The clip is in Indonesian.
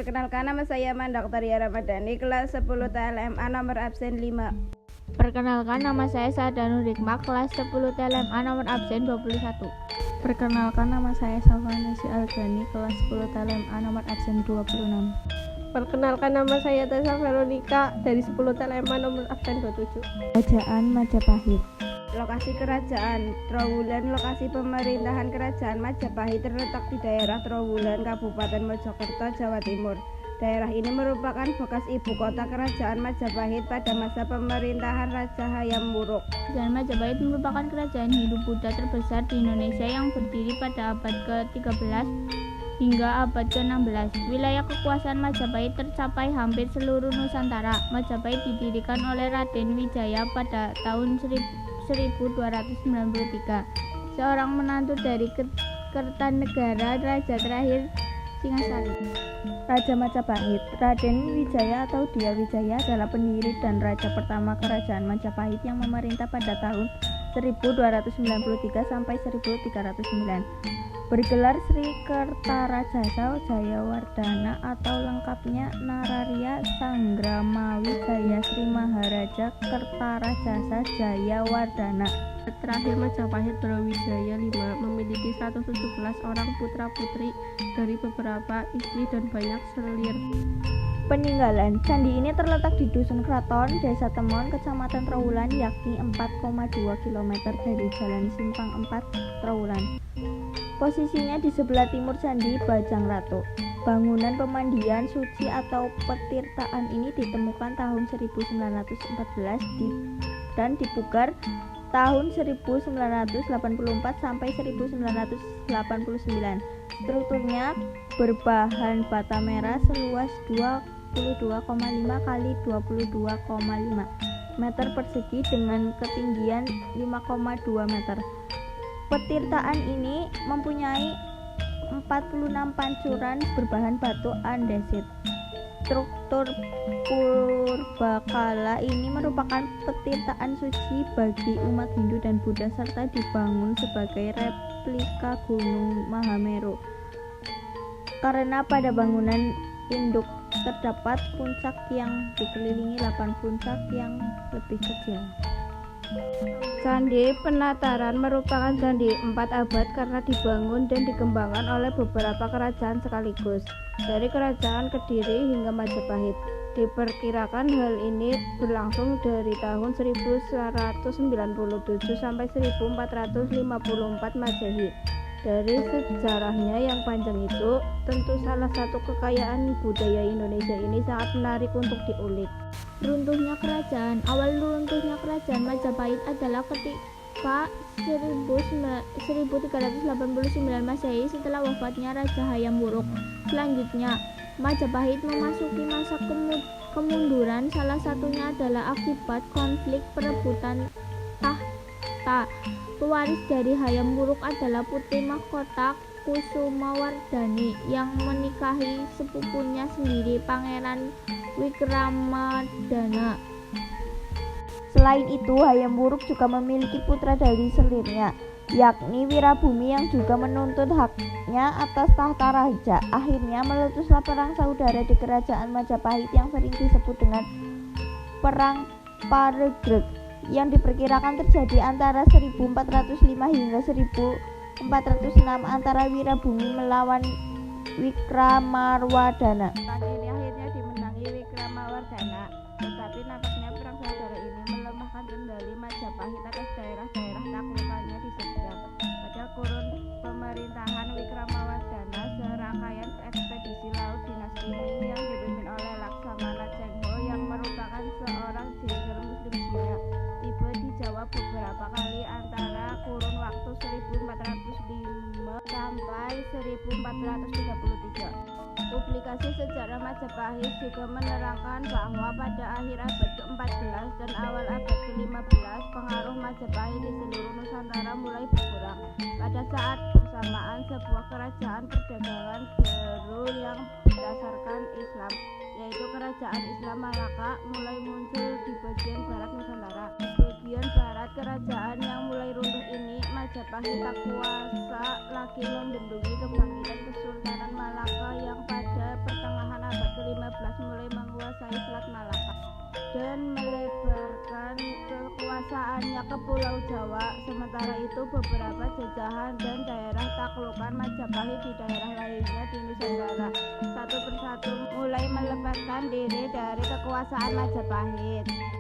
Perkenalkan, nama saya Dr. Yara Madani, kelas 10 TLMA, nomor absen 5. Perkenalkan, nama saya Sadanur Hikmah, kelas 10 TLMA, nomor absen 21. Perkenalkan, nama saya Safanasi Algani, kelas 10 TLMA, nomor absen 26. Perkenalkan, nama saya Tessa Veronica dari 10 TLMA, nomor absen 27. Kerajaan Majapahit. Lokasi kerajaan Trowulan. Lokasi pemerintahan kerajaan Majapahit terletak di daerah Trowulan, Kabupaten Mojokerto, Jawa Timur. Daerah ini merupakan bekas ibu kota kerajaan Majapahit pada masa pemerintahan Raja Hayam Wuruk. Kerajaan Majapahit merupakan kerajaan Hindu-Buddha terbesar di Indonesia yang berdiri pada abad ke-13 hingga abad ke-16. Wilayah kekuasaan Majapahit tercapai hampir seluruh Nusantara. Majapahit didirikan oleh Raden Wijaya pada tahun 1293, seorang menantu dari Kertanegara, raja terakhir Singasari. Raja Majapahit. Raden Wijaya atau Dia Wijaya adalah pendiri dan raja pertama kerajaan Majapahit yang memerintah pada tahun 1293 sampai 1309. Bergelar Sri Kertarajasa Jayawardhana atau lengkapnya Nararia Sanggramawijaya Sri Maharaja Kertarajasa Jayawardhana. Terakhir, Majapahit Brawijaya V memiliki 117 orang putra-putri dari beberapa istri dan banyak selir. Peninggalan candi ini terletak di Dusun Kraton, Desa Temon, Kecamatan Trowulan, yakni 4,2 km dari Jalan Simpang 4, Trowulan. Posisinya di sebelah timur Candi Bajang Ratu. Bangunan pemandian suci atau petirtaan ini ditemukan tahun 1914 dan dipugar tahun 1984 sampai 1989. Strukturnya berbahan bata merah seluas 22,5 kali 22,5 meter persegi dengan ketinggian 5,2 meter. Petirtaan ini mempunyai 46 pancuran berbahan batu andesit. Struktur purbakala ini merupakan petirtaan suci bagi umat Hindu dan Buddha serta dibangun sebagai replika Gunung Mahameru. Karena pada bangunan induk terdapat puncak yang dikelilingi 8 puncak yang lebih kecil. Candi Penataran merupakan candi 4 abad karena dibangun dan dikembangkan oleh beberapa kerajaan sekaligus, dari kerajaan Kediri hingga Majapahit. Diperkirakan hal ini berlangsung dari tahun 1197 sampai 1454 Masehi. Dari sejarahnya yang panjang itu, tentu salah satu kekayaan budaya Indonesia ini sangat menarik untuk diulik. Runtuhnya kerajaan. Awal runtuhnya kerajaan Majapahit adalah ketika 1389 Masehi setelah wafatnya Raja Hayam Wuruk. Selanjutnya, Majapahit memasuki masa kemunduran, salah satunya adalah akibat konflik perebutan tahta. Pewaris dari Hayam Wuruk adalah putri mahkota Kusumawardhani yang menikahi sepupunya sendiri, Pangeran Wikramadana. Selain itu, Hayam Wuruk juga memiliki putra dari selirnya, yakni Wirabumi yang juga menuntut haknya atas tahta raja. Akhirnya meletuslah perang saudara di kerajaan Majapahit yang sering disebut dengan Perang Paregreg, yang diperkirakan terjadi antara 1405 hingga 1406 antara Wirabumi melawan Wikramarwadana. Perang ini akhirnya dimenangi Wikramawardhana, tetapi nampaknya perang saudara ini melemahkan kendali Majapahit atas daerah-daerah taklukannya di seberang. Pada kurun pemerintahan Wikramawardhana, serangkaian ekspedisi laut dinasti Ming yang dipimpin oleh Laksamana Cheng Ho yang merupakan seorang jenderal Muslim Cina tiba di Jawa beberapa kali antara kurun waktu 1405 sampai 1433. Publikasi sejarah Majapahit juga menerangkan bahwa pada akhir abad ke-14 dan awal abad ke-15 pengaruh Majapahit di seluruh Nusantara mulai berkurang. Pada saat bersamaan, sebuah kerajaan perdagangan baru yang berdasarkan Islam, yaitu Kerajaan Islam Malaka, mulai muncul di bagian barat Nusantara. Bagian barat kerajaan yang mulai runtuh ini, Majapahit tak kuasa lagi membendungi kebangkitan Kesultanan Malaka yang pada pertengahan abad menguasai Selat Malaka dan melebarkan kekuasaannya ke Pulau Jawa. Sementara itu beberapa jajahan dan daerah taklukan Majapahit di daerah lainnya di Nusantara satu persatu mulai melepaskan diri dari kekuasaan Majapahit.